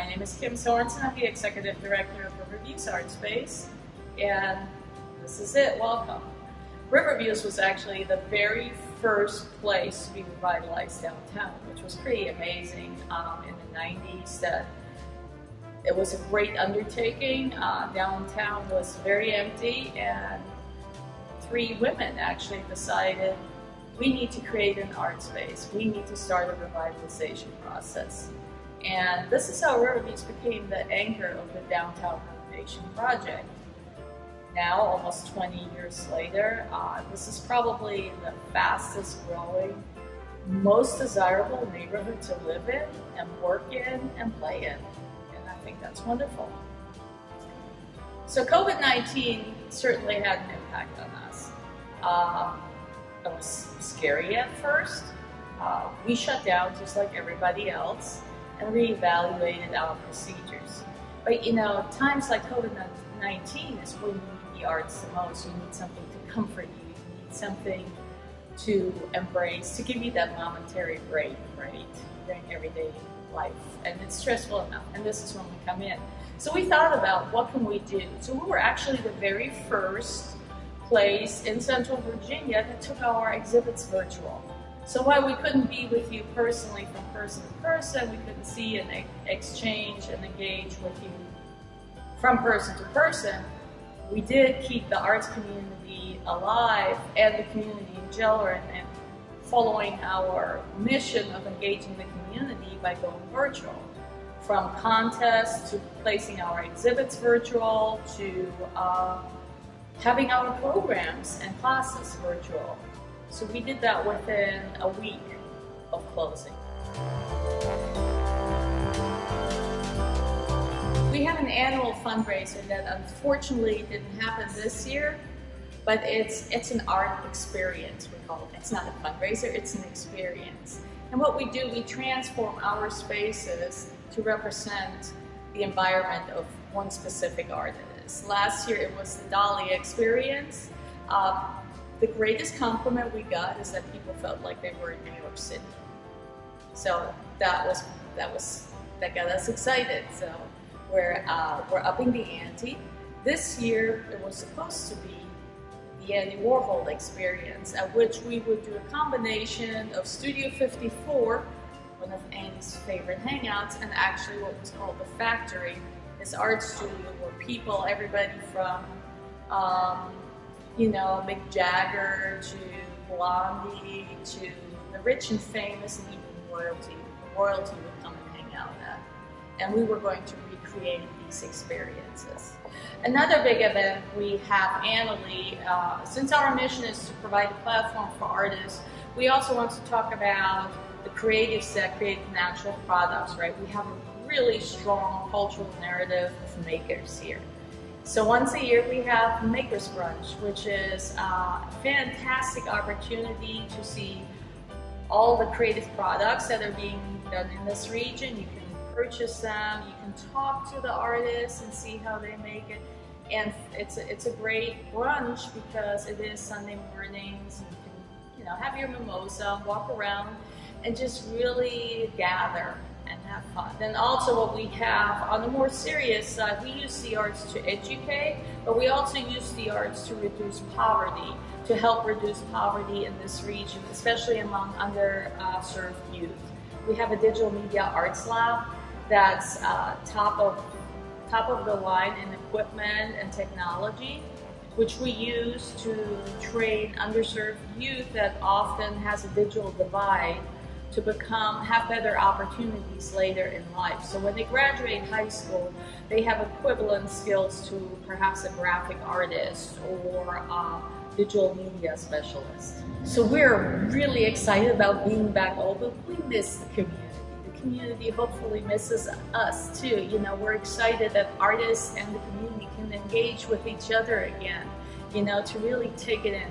My name is Kim Sorensen. I'm the Executive Director of Riverviews Artspace, and this is it. Welcome. Riverviews was actually the very first place to be revitalized downtown, which was pretty amazing in the 90s. That it was a great undertaking. Downtown was very empty, and 3 women actually decided we need to create an art space. We need to start a revitalization process. And this is how Riverviews became the anchor of the downtown renovation project. Now, almost 20 years later, this is probably the fastest growing, most desirable neighborhood to live in and work in and play in. And I think that's wonderful. So COVID-19 certainly had an impact on us. It was scary at first. We shut down just like everybody else and reevaluated our procedures. But you know, times like COVID-19 is when you need the arts the most. You need something to comfort you. You need something to embrace, to give you that momentary break, right, during everyday life. And it's stressful enough, and this is when we come in. So we thought about what can we do. So we were actually the very first place in Central Virginia that took our exhibits virtual. So while we couldn't be with you personally from person to person, we couldn't see and exchange and engage with you from person to person, we did keep the arts community alive and the community in general, and following our mission of engaging the community by going virtual. From contests to placing our exhibits virtual to having our programs and classes virtual. So we did that within a week of closing. We have an annual fundraiser that unfortunately didn't happen this year, but it's an art experience, we call it. It's not a fundraiser, it's an experience. And what we do, we transform our spaces to represent the environment of one specific artist. Last year it was the Dali experience. The greatest compliment we got is that people felt like they were in New York City. So that got us excited. So we're upping the ante. This year it was supposed to be the Andy Warhol experience, at which we would do a combination of Studio 54, one of Andy's favorite hangouts, and actually what was called the Factory, his art studio where people, everybody from you know, Mick Jagger to Blondie to the rich and famous and even royalty would come and hang out at. And we were going to recreate these experiences. Another big event we have annually, since our mission is to provide a platform for artists, we also want to talk about the creatives that create natural products, right? We have a really strong cultural narrative of makers here. So once a year we have Makers Brunch, which is a fantastic opportunity to see all the creative products that are being done in this region. You can purchase them, you can talk to the artists and see how they make it. And it's a great brunch because it is Sunday mornings. You can, have your mimosa, walk around, and just really gather and have fun. And also what we have on the more serious side, we use the arts to educate, but we also use the arts to reduce poverty, to help reduce poverty in this region, especially among underserved youth. We have a digital media arts lab that's top of the line in equipment and technology, which we use to train underserved youth that often has a digital divide to have better opportunities later in life. So when they graduate high school, they have equivalent skills to perhaps a graphic artist or a digital media specialist. So we're really excited about being back open. We miss the community. The community hopefully misses us too. We're excited that artists and the community can engage with each other again, to really take it in.